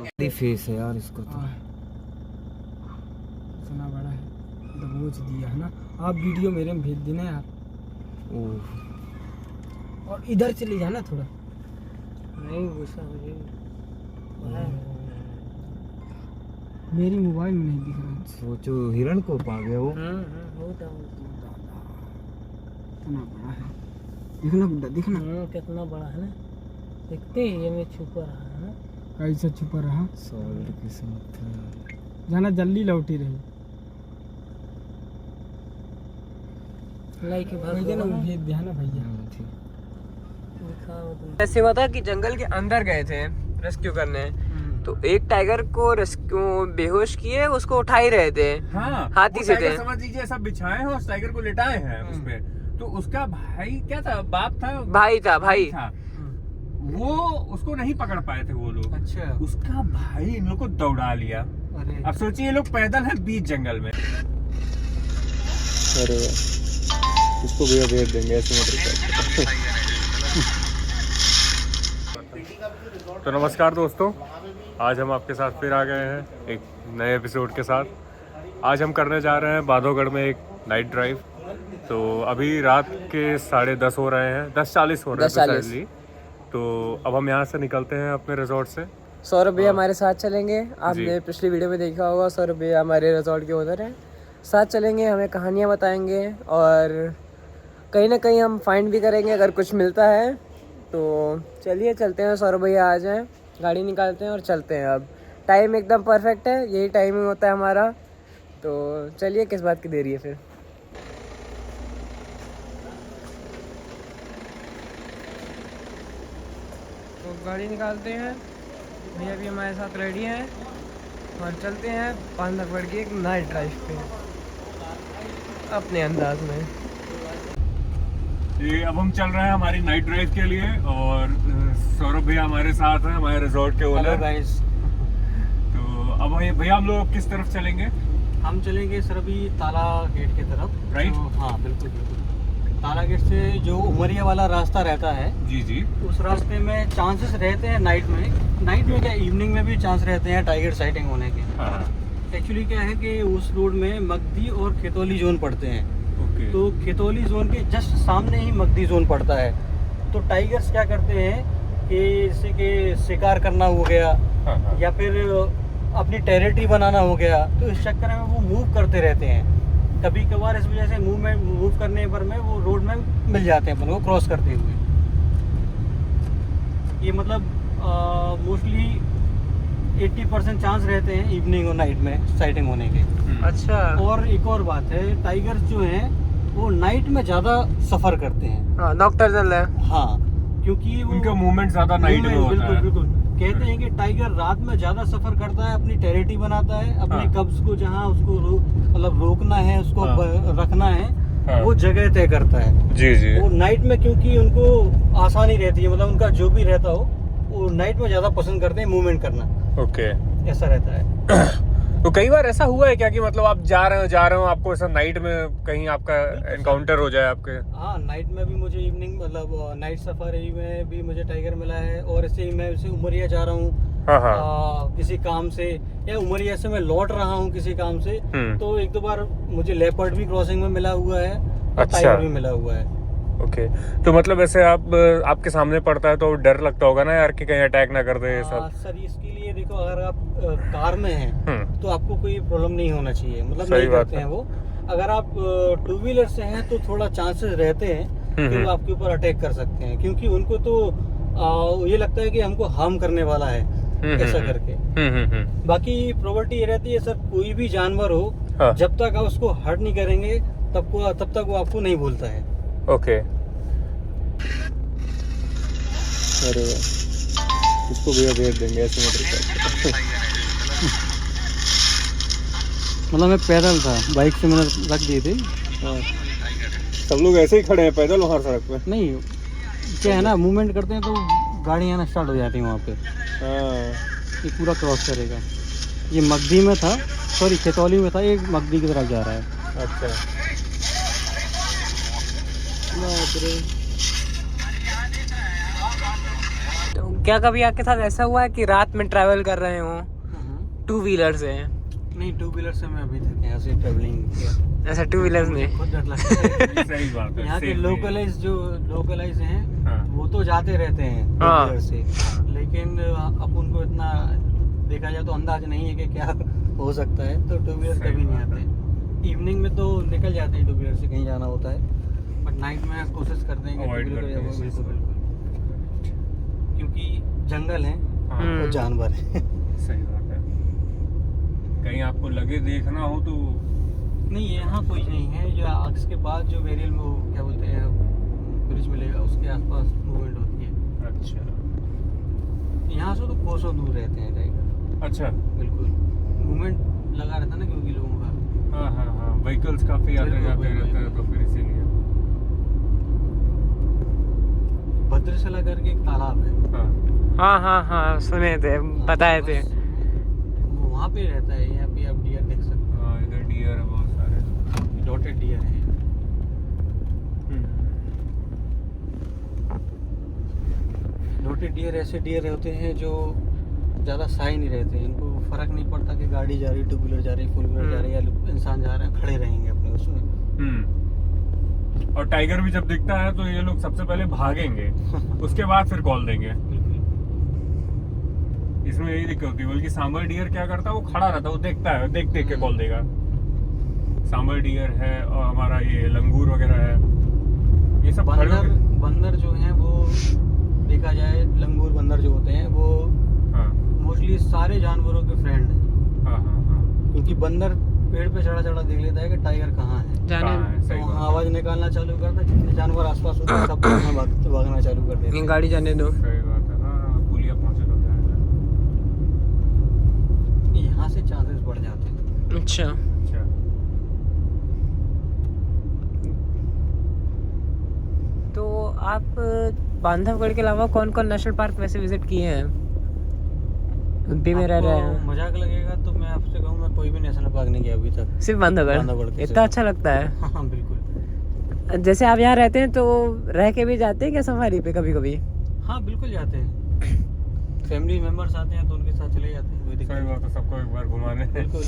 Face है यार इसको तो। इतना बड़ा है, दबोच दिया है ना। आप वीडियो मेरे में भेज देना यार। ओह, और इधर चले जाना थोड़ा। नहीं गुस्सा हो जाएगी। मेरी मोबाइल में नहीं दिख रहा। सोचो हिरण को पा गया वो। होता इतना बड़ा है, दिखना बुड्ढा दिखना। कितना बड़ा है ना, देखते ही ये में छुपा रहा है ना। कैसे छुपा रहा। सॉल्ट किस्मत है। जाना जल्दी लौटी रही। लाइक भेज ना, भेज दिया ना भैया। ऐसे हुआ था कि जंगल के अंदर गए थे रेस्क्यू करने, तो एक टाइगर को रेस्क्यू बेहोश किए, उसको उठा ही रहे थे। हाँ, हाथी से थे। समझ लीजिए सब बिछाए हैं और टाइगर को लिटाए हैं उसपे। तो उसका भाई क्या था, बाप था, भाई था। वो उसको नहीं पकड़ पाए थे वो लोग। अच्छा। उसका भाई इन लोग को दौड़ा लिया। अरे अब सोचिए ये लोग पैदल हैं बीच जंगल में। अरे इसको भैया भेज देंगे ऐसे तो नमस्कार दोस्तों, आज हम आपके साथ फिर आ गए हैं एक नए एपिसोड के साथ। आज हम करने जा रहे हैं बांधवगढ़ में एक नाइट ड्राइव। तो अभी रात के 10:30 हो रहे हैं, 10:40 हो रहे हैं प्रिसाइजली। तो अब हम यहाँ से निकलते हैं अपने रिजॉर्ट से। सौरभ भैया हमारे साथ चलेंगे। आपने पिछली वीडियो में देखा होगा, सौरभ भैया हमारे रिजॉर्ट के ओनर हैं। साथ चलेंगे, हमें कहानियाँ बताएंगे और कहीं ना कहीं हम फाइंड भी करेंगे अगर कुछ मिलता है तो। चलिए चलते हैं, सौरभ भैया आ जाएं, गाड़ी निकालते हैं और चलते हैं। अब टाइम एकदम परफेक्ट है, यही टाइमिंग होता है हमारा। तो चलिए, किस बात की देरी है फिर। तो गाड़ी निकालते हैं, भैया भी हमारे साथ रेडी हैं और चलते हैं बांधवगढ़ की एक नाइट ड्राइव पे अपने अंदाज में। ये अब हम चल रहे हैं हमारी नाइट ड्राइव के लिए और सौरभ भैया हमारे साथ हैं, हमारे रिजॉर्ट के ओनर। तो अब भैया हम लोग किस तरफ चलेंगे? हम चलेंगे सर अभी ताला गेट की तरफ। राइट। हाँ बिल्कुल बिल्कुल। ताला गेट से जो उमरिया वाला रास्ता रहता है, जी जी। उस रास्ते में चांसेस रहते हैं नाइट में क्या इवनिंग में भी चांस रहते हैं टाइगर साइटिंग होने के। एक्चुअली क्या है कि उस रोड में मगदी और खेतौली जोन पड़ते हैं। तो खेतौली जोन के जस्ट सामने ही मगदी जोन पड़ता है। तो टाइगर्स क्या करते हैं कि जैसे कि शिकार करना हो गया या फिर अपनी टेरिटरी बनाना हो गया, तो इस चक्कर में वो मूव करते रहते हैं। कभी कभार इस वजह से मूव करने पर में वो रोड में मिल जाते हैं अपन को क्रॉस करते हुए। ये मतलब मोस्टली 80% चांस रहते हैं इवनिंग और नाइट में साइटिंग होने के। अच्छा। और एक और बात है, टाइगर्स जो हैं वो नाइट में ज़्यादा सफ़र करते हैं। हाँ, नॉकटर्नल है। हाँ, क्योंकि उनका मूवमेंट ज़्यादा नाइट में होता है। बिल्कुल। कहते हैं कि टाइगर रात में ज़्यादा सफ़र करता है, अपनी टेरिटरी बनाता है, अपने कब्ज को जहाँ उसको मतलब रोकना है, उसको रखना है, वो जगह तय करता है। जी जी। वो नाइट में क्योंकि उनको आसानी रहती है, मतलब उनका जो भी रहता हो वो नाइट में ज़्यादा पसंद करते हैं मूवमेंट करना। ओके, ऐसा रहता है। तो कई बार ऐसा हुआ है क्या कि मतलब आप जा रहे हो आपको ऐसा नाइट में कहीं आपका एनकाउंटर हो जाए आपके? हाँ, नाइट में भी मुझे इवनिंग मतलब नाइट सफारी में भी मुझे टाइगर मिला है। और ऐसे ही मैं उमरिया जा रहा हूँ किसी काम से, या उमरिया से मैं लौट रहा हूँ किसी काम से, तो एक दो बार मुझे लेपर्ड भी क्रॉसिंग में मिला हुआ है और टाइगर भी मिला हुआ है। ओके, तो मतलब ऐसे आपके सामने पड़ता है तो डर लगता होगा ना यार कि कहीं अटैक ना कर दे ये सब। सर इसके लिए देखो, अगर आप कार में हैं तो आपको कोई प्रॉब्लम नहीं होना चाहिए, मतलब नहीं करते हैं वो। अगर आप टू व्हीलर से हैं तो थोड़ा चांसेस रहते हैं कि वो आपके ऊपर अटैक कर सकते हैं, क्योंकि उनको तो ये लगता है कि हमको हार्म करने वाला है ऐसा करके। बाकी प्रॉपर्टी ये रहती है सर, कोई भी जानवर हो जब तक आप उसको हर्ट नहीं करेंगे तब तक वो आपको नहीं भूलता है। ओके। अरे इसको भैया भेज देंगे ऐसे मतलब मैं पैदल था, बाइक से मैंने रख दी थी। सब लोग ऐसे ही खड़े हैं पैदल वहाँ सड़क पे? नहीं, क्या है ना, मूवमेंट करते हैं तो गाड़ी आना स्टार्ट हो जाती है वहाँ पे। ये पूरा क्रॉस करेगा। ये मगदी में था, सॉरी खेतौली में था, ये मगदी की तरफ जा रहा है। अच्छा। क्या कभी आपके साथ ऐसा हुआ है कि रात में ट्रैवल कर रहे हो टू व्हीलर से? नहीं, टू व्हीलर से मैं अभी तक यहाँ से ट्रेवलिंग किया। ऐसा टू व्हीलर में खुद डर लगता है। सही बात है। यहाँ के safety। लोकलाइज हैं, हाँ। वो तो जाते रहते हैं टू हाँ। व्हीलर से, लेकिन अब उनको इतना देखा जाए तो अंदाज नहीं है कि क्या हो सकता है, तो टू व्हीलर सही कभी नहीं बात आते। इवनिंग में तो निकल जाते हैं टू व्हीलर से, कहीं जाना होता है, बट नाइट में कोशिश करते हैं कि Avoid टू व्हीलर करते हैं इस चीज़ बिल्कुल को। बिल्कुल, क्योंकि जंगल है हाँ, और जानवर है। सही बात है। कहीं आपको लगे देखना हो तो नहीं, यहाँ कोई नहीं है। जो अक्स के बाद जो वेरियल में वो क्या बोलते हैं ब्रिज मिलेगा, उसके आसपास मूवमेंट होती है। अच्छा यहाँ से तो कोसों दूर रहते हैं टाइगर। अच्छा। बिल्कुल मूवमेंट लगा रहता है ना, क्योंकि लोगों का। हाँ हाँ हाँ, व्हीकल्स काफी आते बिल्कुल, जाते बिल्कुल, रहते हैं, तो फिर इसीलिए। भद्रशला करके एक तालाब है, हाँ हाँ हाँ हाँ, सुने थे, बताए थे। बस वो वहाँ पे रहता है। यहाँ पे आप डियर देख सकते हाँ, इधर डियर है बहुत सारे। हो, डॉटेड डियर है। डॉटेड डियर ऐसे डियर होते हैं जो ज़्यादा साई नहीं रहते हैं, इनको फर्क नहीं पड़ता कि गाड़ी जा रही है, टू व्हीलर जा रही है, फोर व्हीलर जा रही है या इंसान जा रहा है, खड़े रहेंगे अपने उसमें। और टाइगर भी जब दिखता है तो ये लोग सबसे पहले भागेंगे, उसके बाद फिर कॉल देंगे। इसमें यही दिक्कत होती है। बल्कि सांबर डियर क्या करता है, वो खड़ा रहता है, वो देखता है, देख देख के कॉल देगा। सांबर डियर है और हमारा ये लंगूर वगैरह है, ये सब खड़े बंदर होके- बंदर जो हैं वो देखा जाए, लंगूर बंदर जो होते हैं वो हाँ मोस्टली सारे जानवरों के फ्रेंड हैं, हाँ हाँ हाँ, क्योंकि बंदर पेड़ पे चढ़ा चढ़ा देख लेता है कि टाइगर कहाँ है, जाने कहाँ है, तो सही वहाँ बात आवाज निकालना चालू करता है। जितने जानवर आसपास होते हैं सब वहाँ भागना चालू कर देते ये हैं। गाड़ी जाने दो। है, सही बात है। हाँ, पुलिया पहुंचे तो क्या है। यहाँ से चांसेस बढ़ जाते हैं। अच्छा, अच्छा, तो आप बांधवगढ़ के अलावा कौन कौन नेशनल पार्क वैसे विजिट किए हैं? एमपी में रह रहे आपको हैं, मजाक लगेगा तो मैं आपसे कहूँ, मैं कोई भी नेशनल पार्क नहीं गया अभी तक। सिर्फ बांधवगढ़? बांधवगढ़ के इतना सिर्फ। अच्छा लगता है? हाँ बिल्कुल। जैसे आप यहाँ रहते हैं तो रह के भी जाते हैं क्या सफारी पे कभी कभी? हाँ बिल्कुल जाते हैं, फैमिली मेंबर्स आते हैं तो उनके साथ चले जाते हैं, कोई दिक्कत सही नहीं। बात है, सबको एक बार घुमाने। बिल्कुल।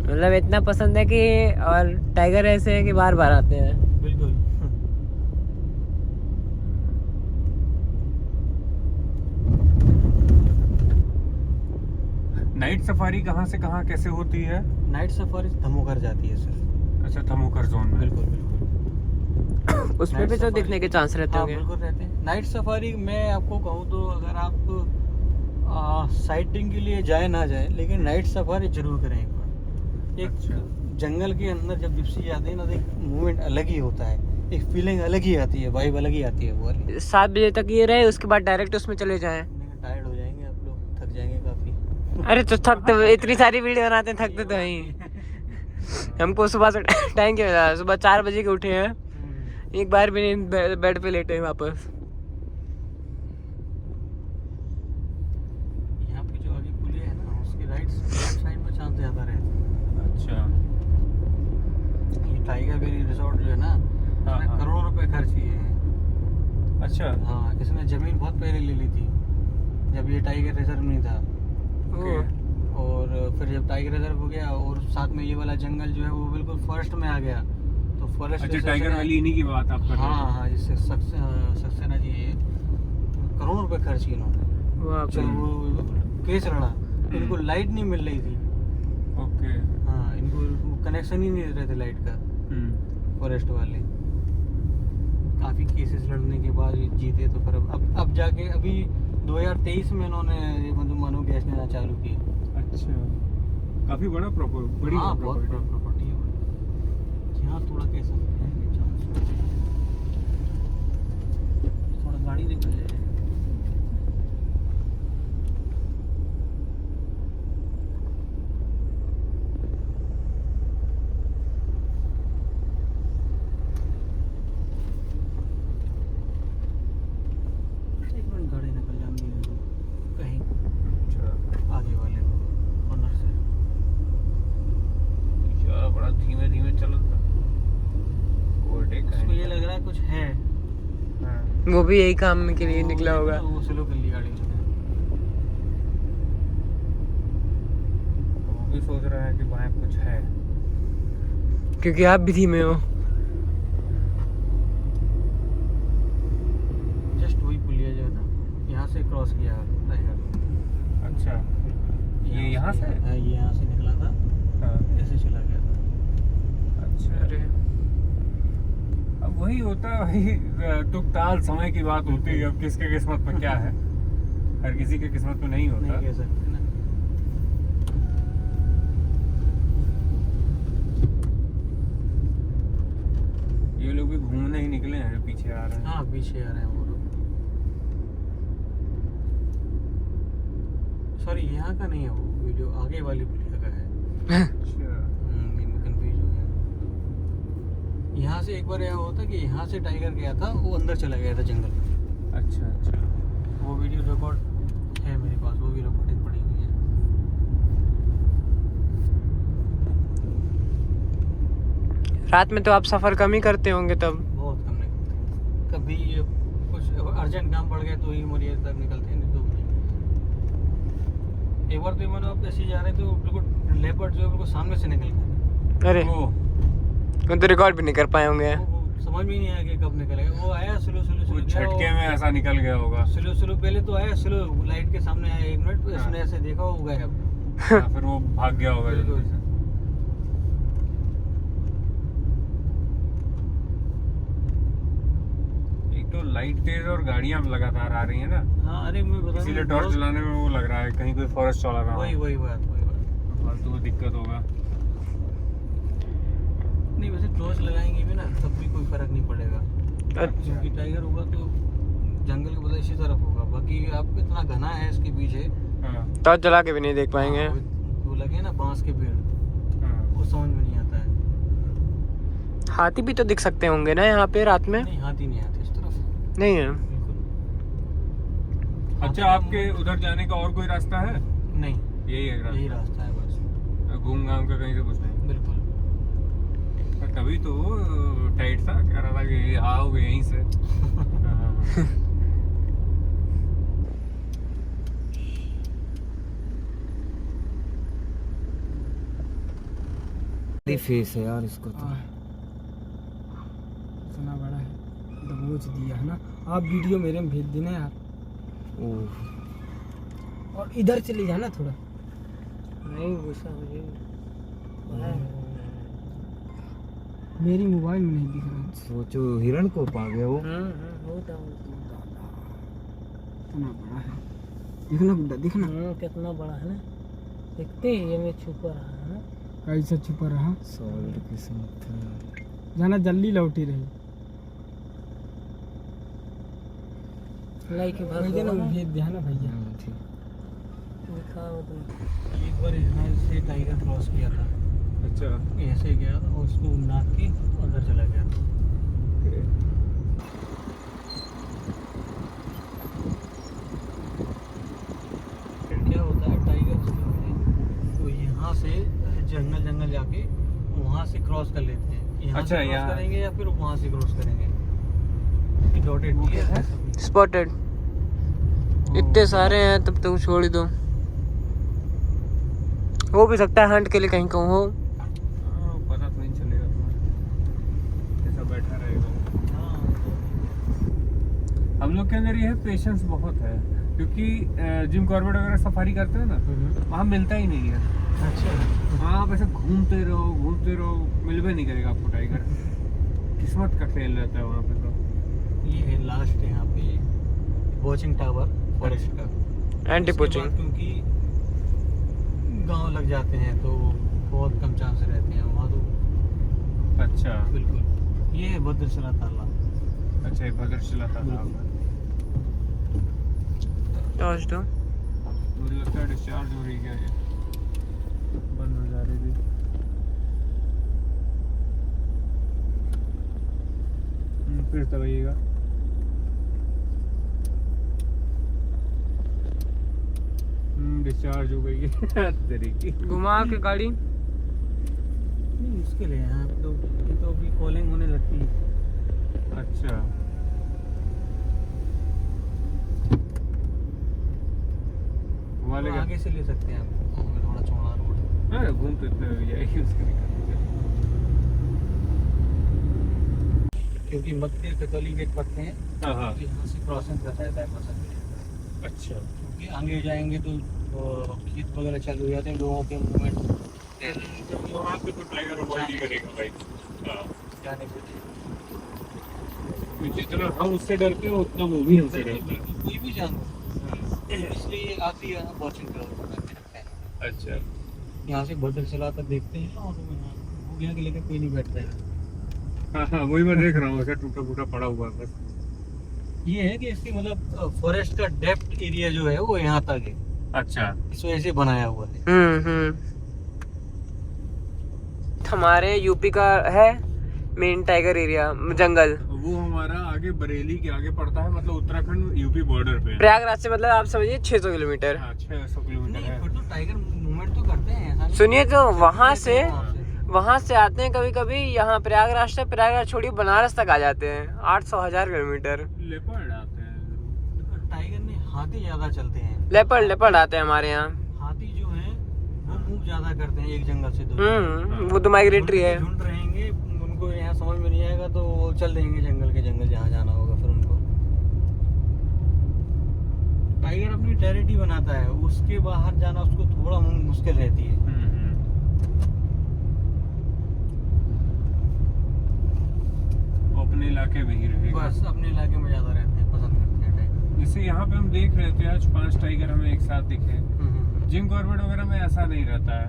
मतलब इतना पसंद है कि, और टाइगर ऐसे है कि बार बार आते हैं। बिल्कुल। नाइट सफारी कहाँ से कहाँ कैसे होती है? नाइट सफारी धमोकर जाती है सिर्फ। अच्छा, थमोकर जोन में। बिल्कुल बिल्कुल। उसमें नाइट भी तो सफारी- दिखने के चांस रहते हाँ होंगे। बिल्कुल रहते हैं। नाइट सफारी मैं आपको कहूँ तो अगर आप साइटिंग के लिए जाए ना जाए, लेकिन नाइट सफारी जरूर करें एक बार। एक अच्छा। जंगल के अंदर जब जिप्सी जाते हैं ना, तो एक मूवमेंट अलग ही होता है, एक फीलिंग अलग ही आती है, वाइब अलग ही आती है वो वाली। 7 बजे तक ये रहे, उसके बाद डायरेक्ट उसमें चले जाएं। टायर्ड हो जाएंगे आप लोग, थक जाएंगे काफी। अरे तो थक तो, इतनी सारी वीडियो बनाते हैं, थकते तो नहीं। हमको सुबह से टाइम क्या मिला? सुबह 4 बजे के उठे हैं, एक बार भी नहीं बेड पे लेटे हैं वापस। यहाँ पे जो आगे पुलिया है ना, उसके राइट साइड में चांस ज्यादा रहते हैं। अच्छा, ये टाइगर वेली रिसोर्ट जो है ना, हाँ, इसने हाँ। करोड़ों रुपए खर्च किए हैं। अच्छा, हाँ, इसने जमीन बहुत पहले ले ली थी, जब ये टाइगर रिजर्व नहीं था। ओके। और फिर जब टाइगर रिजर्व हो गया और साथ में ये वाला जंगल जो है वो बिल्कुल फॉरेस्ट में आ गया, तो फॉरेस्ट अच्छा, टाइगर वैली इन्हीं की बात आप कर रहे हाँ हैं? हाँ, जिससे सक्सेना जी करोड़ों रुपए खर्च किए इन्होंने। वाह, चलो वो केस लड़ा, इनको लाइट नहीं मिल रही थी। ओके। हाँ, इनको कनेक्शन ही नहीं दे रहे थे लाइट का, फॉरेस्ट वाले। काफ़ी केसेस लड़ने के बाद ये जीते, तो फिर अब जाके अभी 2023 में इन्होंने ये मतलब मानो गैस लेना चालू की। अच्छा, काफी बड़ी हाँ, बहुत प्रॉपर्टी। बड़ा प्रॉपर्टी है। यहाँ थोड़ा कैसा है चांस, थोड़ा गाड़ी निकल जाए। एक मिनट, गाड़ी निकल जानी है कहीं अच्छा, आगे वाले कॉर्नर से। यार बड़ा धीमे धीमे चलता। ओवरटेक उसको ये लग रहा है कुछ है, वो भी यही काम के लिए निकला होगा। वो स्लो कर ली गाड़ी उसने। भी सोच रहा है कि वहाँ कुछ है, क्योंकि आप भी धीमे हो। जस्ट वही पुलिया जो है ना, यहाँ से क्रॉस किया टाइगर। अच्छा, ये यहाँ से? हाँ, ये यहाँ से निकला था, हाँ। ऐसे चला गया था। अच्छा, अरे अब वही होता है, वही तुकताल समय की बात होती है। अब किसके किस्मत में क्या है, हर किसी के किस्मत में नहीं होता। नहीं कह सकते ना। ये लोग भी घूमने ही निकले हैं, पीछे आ रहे हैं। हाँ, पीछे आ रहे हैं वो लोग। सॉरी, यहाँ का नहीं है वो वीडियो, आगे वाली पुलिया का है। अच्छा, कंफ्यूज हो गया। यहाँ से एक बार यह होता कि यहाँ से टाइगर गया था, वो अंदर चला गया था जंगल में। अच्छा, अच्छा। वो वीडियो रिकॉर्ड है मेरे पास, वो भी रिकॉर्डिंग पड़ी हुई है। रात में तो आप सफर कम ही करते होंगे तब। बहुत कम निकलते हैं, कभी कुछ अर्जेंट काम पड़ गया तो ही मोरिया तक निकलते हैं, नहीं तो नहीं। एक बार तो मैंने आप ऐसे ही जा रहे थे, वो बिल्कुल लेपर्ड जो है बिल्कुल सामने से निकल गया। अरे ओ, तुम तो रिकॉर्ड भी नहीं कर पाए होंगे। वो समझ में ही नहीं आया कि कब निकलेगा। वो आया स्लो स्लो वो स्लो, झटके में ऐसा निकल गया होगा। स्लो स्लो पहले तो आया, स्लो लाइट के सामने आया 1 मिनट, तो हाँ। इसने ऐसे देखा, वो गया। या फिर वो भाग गया होगा जल्दी से। एक तो लाइट तेज और गाड़ियां लगातार आ रही है ना, हाँ, अरे मैं बता इसीलिए टॉर्च जलाने में वो लग रहा है कहीं कोई फॉरेस्ट चला रहा वही हो, वही बात। फालतू में दिक्कत होगा। नहीं, वैसे टॉर्च लगाएंगे भी ना तब भी कोई फर्क नहीं पड़ेगा, अच्छा। क्योंकि टाइगर होगा तो जंगल के बदले इसी तरफ होगा। बाकी आपको इतना घना है इसके पीछे, हाँ, तो जला के भी नहीं देख पाएंगे। हाँ, वो लगे ना बांस के पेड़, हाँ। वो समझ में नहीं आता है। हाथी भी तो दिख सकते होंगे ना यहाँ पे रात में? नहीं, हाथी नहीं आते इस तरफ, नहीं है। बिल्कुल। अच्छा, आपके उधर जाने का और कोई रास्ता है? नहीं, यही है यही रास्ता, रास्ता है बस, घूम घाम का कहीं से कुछ नहीं। बिल्कुल। पर तभी तो टाइट था, कह रहा था कि आओगे यहीं से। हाँ। फेस है यार इसको तो। इतना बड़ा है, दबोच दिया है ना। आप वीडियो मेरे में भेज देना यार। और इधर चले जाना थोड़ा। नहीं, गुस्सा हो जाएगी। मेरी मोबाइल में नहीं दिख रहा। सोचो हिरण को पा गया वो। इतना बड़ा है, दिखना बुड्ढा, दिखना कितना बड़ा है ना, देखते ही ये में छुपा रहा है ना। कैसे छुपा रहा। सॉल्ट किस्मत था। जाना जल्दी लौटी रही। लाइक भैया ना भेज दिया ना भैया। ठीक। एक बार यहाँ से टाइगर क्रॉस किया था, अच्छा, ऐसे गया था और उसको नाक के अंदर चला गया था। क्या होता है, टाइगर जो है वो यहाँ से जंगल जाके वहाँ से क्रॉस कर लेते हैं। यहाँ अच्छा, से क्रॉस यहाँ- करेंगे या फिर वहाँ से क्रॉस करेंगे। डॉटेड है स्पॉटेड इतने सारे हैं, तब तो छोड़ ही दो। हो भी सकता है हंट के लिए कहीं कहूँ हो। पता तो नहीं चलेगा तुम्हें, ऐसा बैठा रहेगा। हम लोग के अंदर ये है, पेशेंस बहुत है, क्योंकि जिम कॉर्बेट वगैरह सफारी करते हैं ना, वहाँ मिलता ही नहीं है। अच्छा, वहाँ आप ऐसे घूमते रहो, मिल भी नहीं करेगा आपको टाइगर। किस्मत का खेल रहता है वहाँ पे तो। ये है लास्ट यहाँ पे वॉचिंग टावर फॉरेस्ट का। एंटी उसके पोचिंग। बाद क्योंकि गांव लग जाते हैं तो बहुत कम चांस रहते हैं वहाँ तो। अच्छा, बिल्कुल, ये है भद्रशिला तालाब। अच्छा, ये भद्रशिला तालाब है। टॉर्च दो। मुझे लगता है डिस्चार्ज हो रही है, ये बंद हो जा रही थी। फिर दबाइएगा। डिस्चार्ज हो गई है। तरीके घुमा के गाड़ी। नहीं, मुश्किल है यहाँ पे तो, ये तो अभी कॉलिंग होने लगती है। अच्छा, तो आगे से ले सकते हैं आप, थोड़ा चौड़ा रोड है। हाँ, घूम तो इतने में भी जाएगी उसकी दिक्कत नहीं है। क्योंकि मध्य कैथोलिक गेट पड़ते हैं हाँ हाँ, तो यहाँ से क्रॉसिंग करता है बाईपास से। अच्छा। क्योंकि आगे जाएंगे तो खेत वगैरह चालू हो जाते हैं, लोगों के मूवमेंट तो वहाँ पे तो टाइगर अवॉइड ही करेगा भाई। हाँ, जाने के लिए। जितना हम उससे डरते हो उतना वो भी हमसे डरता है। कोई भी जानवर, इसलिए आप ही यहाँ वॉचिंग करते हैं। अच्छा, यहाँ से बदल चलाकर देखते हैं और वो यहाँ के लेकर कोई नहीं बैठता है। हाँ हाँ, वही मैं देख रहा हूँ, ऐसा टूटा फूटा पड़ा हुआ है बस। ये है कि इसकी मतलब फॉरेस्ट का डेप्थ एरिया जो है वो यहाँ तक है, अच्छा, इस वजह से बनाया हुआ है। हमारे यूपी का है मेन टाइगर एरिया जंगल। वो हमारा आगे बरेली के आगे पड़ता है, मतलब उत्तराखंड यूपी बॉर्डर पे है। प्रयागराज से मतलब आप समझिए 600 किलोमीटर। हाँ, 600 किलोमीटर नहीं, है। पर तो टाइगर मूवमेंट तो करते हैं ऐसा नहीं। सुनिए तो वहाँ से हाँ, आते हैं कभी कभी यहाँ प्रयागराज से, प्रयागराज छोड़िए बनारस तक आ जाते हैं 800-1000 किलोमीटर। लेपर्ड आते हैं। टाइगर नहीं, हाथी ज्यादा चलते हैं। लेपर्ड आते हैं हमारे यहाँ। हाथी जो है वो मूव ज्यादा करते हैं एक जंगल से दूसरे। वो तो माइग्रेटरी है। झुंड रहेंगे, उनको यहाँ समझ में नहीं आएगा तो वो चल देंगे जंगल के जंगल जहाँ जाना होगा फिर उनको। टाइगर अपनी टेरिटरी बनाता है, उसके बाहर जाना उसको थोड़ा मुश्किल रहती है। अपने इलाके में ही रहेगा। बस अपने इलाके में ज्यादा रहते हैं, पसंद करते हैं टाइगर। जैसे यहाँ पे हम देख रहे थे आज 5 टाइगर हमें एक साथ दिखे। जिम कॉर्बेट वगैरह में ऐसा नहीं रहता है।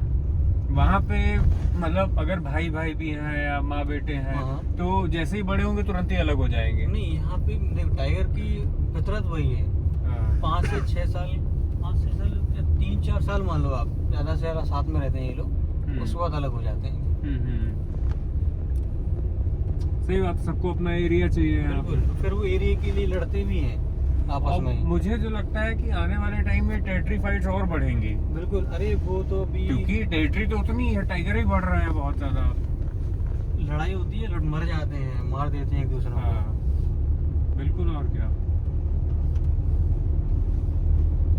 वहाँ पे मतलब अगर भाई भाई भी हैं या माँ बेटे हैं हाँ। तो जैसे ही बड़े होंगे तुरंत ही अलग हो जाएंगे। नहीं, यहाँ पे देख टाइगर की फितरत वही है। हाँ। 5 से 6 साल, 3-4 साल मान लो आप, ज्यादा से ज्यादा साथ में रहते हैं ये लोग, उसके बाद अलग हो जाते हैं। सही बात, सबको अपना एरिया चाहिए यहाँ पे। बिल्कुल, फिर वो एरिया के लिए लड़ते भी हैं आपस और में। मुझे जो लगता है कि आने वाले टाइम में टेरिटरी फाइट्स और बढ़ेंगी, बिल्कुल, अरे वो तो अभी क्योंकि टेरिटरी तो उतनी है, टाइगर ही बढ़ रहे हैं बहुत ज्यादा। लड़ाई होती है, लोग मर जाते हैं, मार देते हैं एक दूसरे को। हाँ, बिल्कुल। और क्या,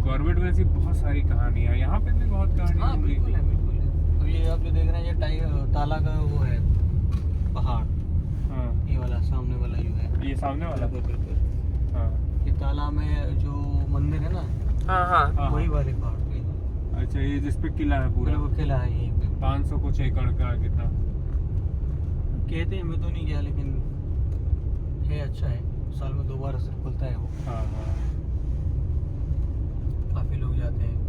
कॉर्बेट में ऐसी बहुत सारी कहानियां, यहाँ पे भी बहुत हाँ कहानियां होंगी। बिल्कुल है, बिल्कुल है। अब ये आप जो देख रहे हैं ये टाइगर ताला का वो है पहाड़, हाँ, ये वाला सामने वाला जो है, ये सामने वाला। बिल्कुल बिल्कुल। हाँ, ये ताला में जो मंदिर है ना, हाँ हाँ। हाँ, वही वाले पहाड़ पे अच्छा, ये जिसपे किला है पूरा, वो किला है यहीं पे। 500 कुछ एकड़ का कितना। कहते हैं, मैं तो नहीं गया, लेकिन है अच्छा है, साल में 2 बार सिर्फ खुलता है वो, हाँ हाँ, काफी लोग जाते हैं।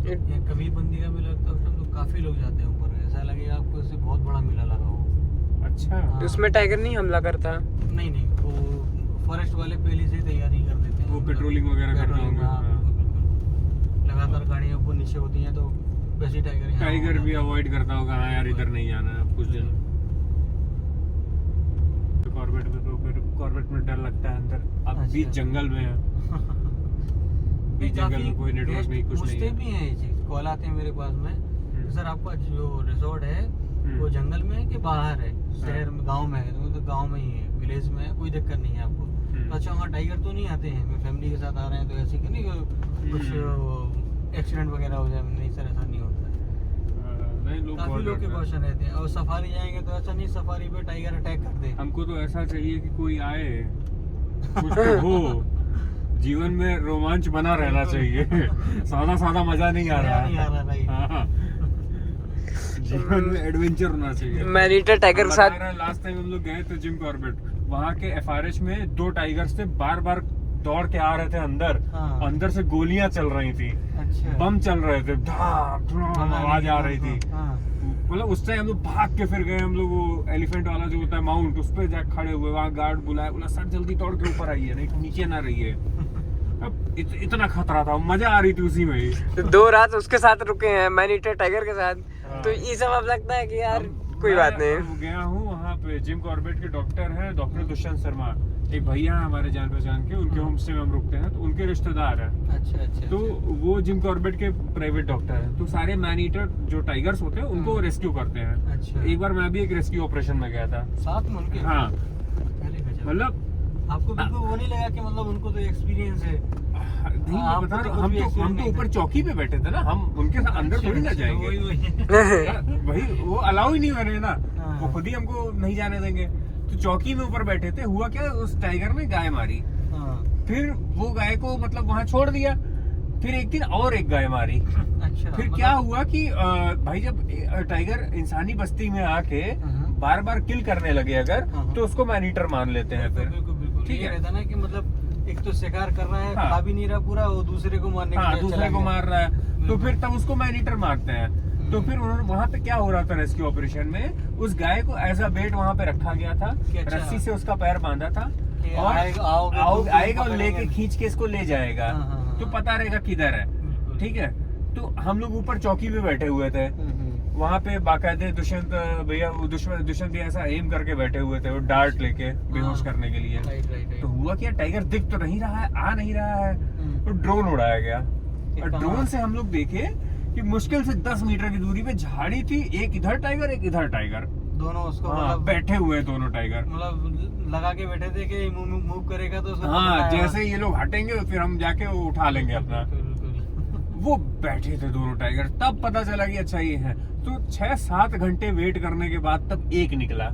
ये कबीर बंदी का मेला लगता है उस टाइम तो काफी लोग जाते हैं ऊपर, ऐसा लगेगा आपको इससे बहुत बड़ा मेला लगा हो। अच्छा। हाँ। उसमें टाइगर नहीं हमला करता। नहीं नहीं, वो फॉरेस्ट वाले पहले से तैयारी कर देते हैं, वो पेट्रोलिंग वगैरह करते पेट्रोलिंग, होंगे। हाँ, हाँ। बिल्कुल बिल्कुल। लगातार गाड़ियाँ ऊपर नीचे होती हैं तो वैसे टाइगर यहाँ टाइगर हो भी जाते हैं। अवॉइड करता होगा, हाँ यार इधर नहीं जाना है अब कुछ दिन। तो कॉर्बेट में तो फिर कॉर्बेट में डर लगता है अंदर, अब अच्छा। बीच जंगल में है, बीच जंगल में कोई नेटवर्क नहीं, कुछ नहीं पूछते है। भी हैं ये चीज, कॉल आते हैं मेरे पास में, सर आपका जो रिजॉर्ट है वो हम्म। जंगल में है कि बाहर है, शहर में, गांव में है? तो गांव में ही है, विलेज में है, कोई दिक्कत नहीं है आपको। तो अच्छा, वहाँ टाइगर तो नहीं आते हैं? मैं फैमिली के साथ आ रहे हैं तो ऐसे कि नहीं कुछ एक्सीडेंट वगैरह हो जाए? नहीं सर, ऐसा नहीं होता है। नहीं, लोग काफी बहुत लोग के डरते हैं। क्वेश्चन रहते हैं, और सफारी जाएंगे तो ऐसा नहीं सफारी पे टाइगर अटैक कर दे। हमको तो ऐसा चाहिए कि कोई आए, कुछ तो हो, जीवन में रोमांच बना रहना चाहिए। सादा सादा मजा नहीं आ रहा नहीं आ रहा भाई। हाँ। जीवन में एडवेंचर होना चाहिए। मैनीटर टाइगर के साथ लास्ट टाइम हम लोग गए थे जिम कॉर्बेट, वहाँ के एफआरएच में 2 टाइगर्स थे, बार बार दौड़ के आ रहे थे अंदर। हाँ। अंदर से गोलियां चल रही थी, अच्छा, बम चल रहे थे, धाम धाम आवाज आ रही थी। हाँ। मतलब उस टाइम हम लोग भाग के फिर गए, हम लोग वो एलिफेंट वाला जो होता है माउंट, उस पे जाके खड़े हुए, वहाँ गार्ड बुलाया, बोला सर जल्दी दौड़ के ऊपर आइए, नहीं तो नीचे ना रहिए। अब इतना खतरा था, मजा आ रही थी उसी में ही। 2 रात उसके साथ रुके हैं, मैनीटर टाइगर के साथ। हाँ। तो ये सब अब लगता है कि यार कोई बात नहीं। मैं गया हूँ वहाँ पे, जिम कॉर्बेट के डॉक्टर हैं, डॉक्टर दुष्यंत शर्मा, एक भैया हैं हमारे जान पहचान के, उनके होम स्टे में हम रुकते हैं, तो उनके रिश्तेदार हैं। अच्छा अच्छा। तो वो जिम कॉर्बेट के प्राइवेट डॉक्टर हैं, तो सारे मैन ईटर जो टाइगर्स होते हैं उनको रेस्क्यू करते हैं। अच्छा, एक बार मैं भी एक रेस्क्यू ऑपरेशन में गया था। साथ में उनके? हाँ, अरे गजब। मतलब आपको बिल्कुल वो नहीं लगा कि मतलब उनको तो एक्सपीरियंस है? नहीं आपको बता तो रहा हूँ, कुछ भी हम accident तो नहीं ऊपर था। चौकी पे बैठे थे ना, हम उनके साथ अंदर थोड़ी ना जाएंगे। वही वो अलाउ ही नहीं हो रहे ना, हाँ। वो खुद ही हमको नहीं जाने देंगे। तो चौकी में ऊपर बैठे थे, हुआ क्या, उस टाइगर ने गाय मारी। हाँ, फिर वो गाय को मतलब वहां छोड़ दिया। फिर एक दिन और एक गाय मारी। अच्छा। फिर क्या हुआ कि भाई जब टाइगर इंसानी बस्ती में आके बार बार किल करने लगे अगर, तो उसको मैनीटर मान लेते हैं फिर। बिल्कुल बिल्कुल ठीक ये है। रहता ना कि मतलब एक तो शिकार कर रहा है, हाँ। खा भी नहीं रहा पूरा, वो दूसरे को मारने के हाँ, लिए दूसरे चला को गया। मार रहा है, तो फिर तब उसको मैनीटर मारते हैं। तो फिर उन्होंने वहां पे क्या हो रहा था रेस्क्यू ऑपरेशन में, उस गाय को एज अ बेट वहां पे रखा गया था, कि अच्छा। रस्सी से उसका पैर बांधा था कि और आओगे आएगा और लेके खींच के इसको ले जाएगा। हाँ, हाँ, हाँ। तो पता रहेगा किधर है। बिल्कुल। ठीक है। तो हम लोग ऊपर चौकी पे बैठे हुए थे, वहां पे बाकायदे दुष्यंत भैया, दुष्यंत भैया ऐसा एम करके बैठे हुए थे, वो डार्ट लेके बेहोश करने के लिए। राइट राइट तो हुआ क्या, टाइगर दिख तो नहीं रहा है, आ नहीं रहा है, तो ड्रोन उड़ाया गया। और कहाँ? ड्रोन से हम लोग देखे कि मुश्किल से 10 मीटर की दूरी पे झाड़ी थी, एक इधर टाइगर एक इधर टाइगर। दोनों उसको हाँ, मतलब बैठे हुए दोनों टाइगर। मतलब लगा के बैठे थे कि मूव करेगा तो उसको हाँ, पकड़ाएगा। जैसे ये लोग हटेंगे फिर हम जाके वो उठा लेंगे अपना। बिल्कुल, बिल्कुल। वो बैठे थे दोनों टाइगर, तब पता चला कि अच्छा ये है। तो 6-7 घंटे वेट करने के बाद तब एक निकला।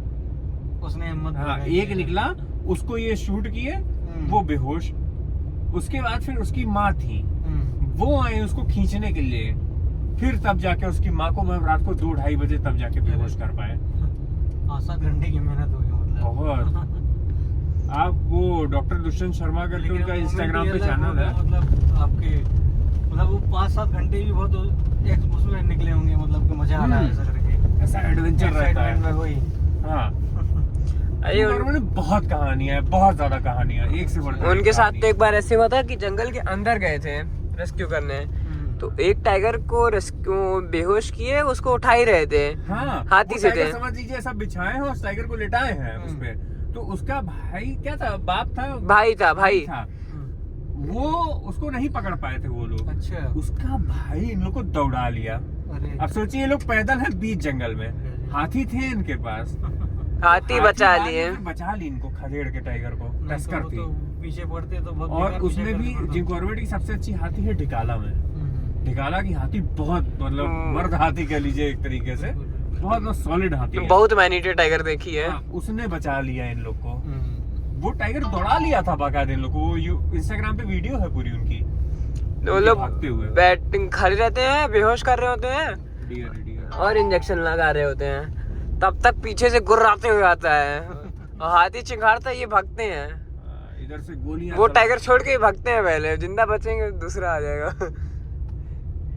उसने हिम्मत हाँ, लगाई। एक निकला, उसको ये शूट किए, वो बेहोश। उसके बाद फिर उसकी माँ थी, वो आए उसको खींचने के लिए। फिर तब जाके उसकी माँ को मैं रात को 2-2:30 बजे तब जाके बेहोश कर पाए। 7 घंटे की मेहनत हो गई मतलब। बहुत। आप वो डॉक्टर दुष्यंत शर्मा करके लेकिन उनका वो इंस्टाग्राम पे moment ही अलग चैनल है। होगा, मतलब आपके मतलब वो 5-7 घंटे भी बहुत उसमें निकले होंगे, मतलब कि मजा आ रहा है ऐसा करके। ऐसा एडवेंचर रहता है। Excitement में वही। हाँ, अरे उन्होंने बहुत कहानियां है, बहुत ज्यादा कहानियां, एक से बढ़कर उनके एक साथ कहानी। तो एक बार ऐसे हुआ था कि जंगल के अंदर गए थे रेस्क्यू करने, तो एक टाइगर को रेस्क्यू बेहोश किए, उसको उठा ही रहे थे। हाँ, हाथी वो से टाइगर थे। समझ लीजिए ऐसा बिछाए हैं और टाइगर को लेटाए हैं उस पे। तो उसका भाई क्या था, बाप था, भाई था। वो उसको नहीं पकड़ पाए थे वो लोग। अच्छा। उसका भाई इन लोग को दौड़ा लिया। अरे अब सोचिए ये लोग पैदल हैं बीच जंगल में, हाथी थे इनके पास, हाथी बचा आ लिए। गए, बचा ली इनको, खदेड़ के टाइगर को। नहीं तो टस्कर वो थी। तो पीछे पड़ते तो बहुत और बेकार पीछे उसमें भी करना पड़ता। जिम कॉर्बेट की सबसे अच्छी हाथी है ढिकाला में। ढिकाला की हाथी बहुत मतलब मर्द हाथी कह लीजिए एक तरीके से, बहुत सॉलिड हाथी है। बहुत मैनीटे टाइगर देखी है। हाँ, उसने बचा लिया इन लोग को। वो टाइगर दौड़ा लिया था बाकायदे इन लोग को। वो इंस्टाग्राम पे वीडियो है पूरी उनकी, वो लोग भागते हुए। बैटिंग खड़े रहते हैं, बेहोश कर रहे होते हैं डियर, डियर। और इंजेक्शन लगा रहे होते हैं, तब तक पीछे से गुर्राते हुए आता है और हाथी चिंगारता है, ये भागते हैं। इधर से गोलियां। वो टाइगर छोड़ के ही भागते हैं, पहले जिंदा बचेंगे दूसरा आ जाएगा।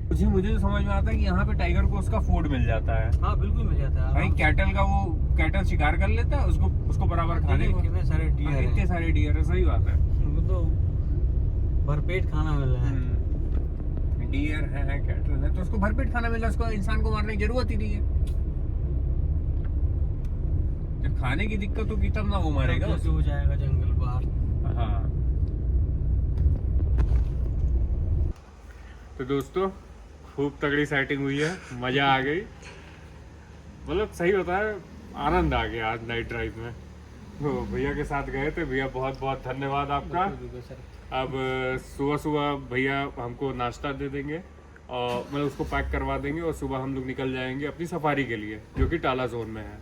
मुझे तो समझ में आता है कि यहाँ पे टाइगर को उसका फूड मिल जाता है। हाँ बिल्कुल मिल जाता है। भाई कैटल का वो कैटल शिकार कर लेता है, उसको बराबर खाने को। कितने सारे डियर हैं। इतने सारे डियर है, सही बात है। वो तो भरपेट खाना मिल रहा है। डियर है, कैटल है, तो उसको भरपेट खाना मिल रहा है, उसको इंसान को मारने की जरूरत ही नहीं है। जब खाने की दिक्कत होगी तब ना वो मारेगा। जैसे हो जाएगा जंगल बाहर। हाँ। तो दोस्तों खूब तगड़ी सेटिंग हुई है, मजा आ गई। मतलब सही होता है, आनंद आ गया आज नाइट ड्राइव में। तो भैया के साथ गए थे, भैया बहुत बहुत धन्यवाद आपका। अब सुबह सुबह भैया हमको नाश्ता दे देंगे और मतलब उसको पैक करवा देंगे और सुबह हम लोग निकल जाएंगे अपनी सफारी के लिए, जो कि टाला जोन में है।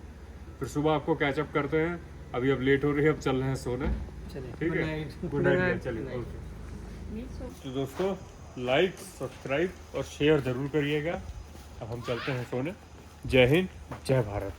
फिर सुबह आपको कैचअप करते हैं। अभी अब लेट हो रही है, अब चल रहे हैं सोने। ठीक है, गुड नाइट। चलिए, ओके। तो दोस्तों लाइक, सब्सक्राइब और शेयर जरूर करिएगा। अब हम चलते हैं सोने। जय हिंद, जय भारत।